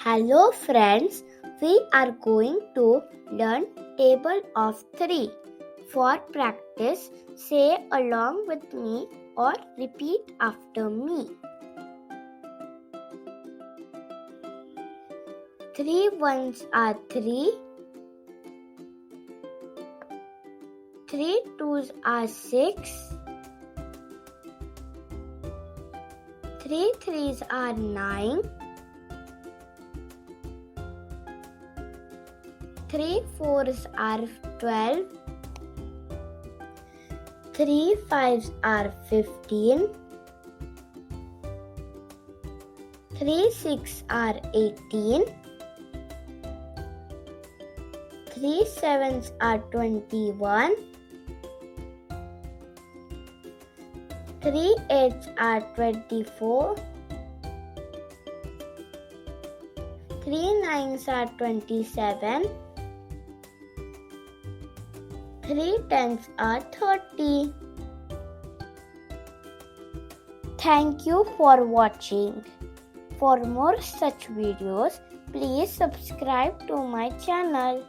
Hello friends, we are going to learn table of 3. For practice, say along with me or repeat after me. 3 ones are 3, 3 twos are 6, 3 threes are 9, 3 fours are 12, 3 fives are 15, 3 six are 18, 3 sevens are 21, 3 eights are 24, 3 nines are 27, 3 tens are 30. Thank you for watching. For more such videos, please subscribe to my channel.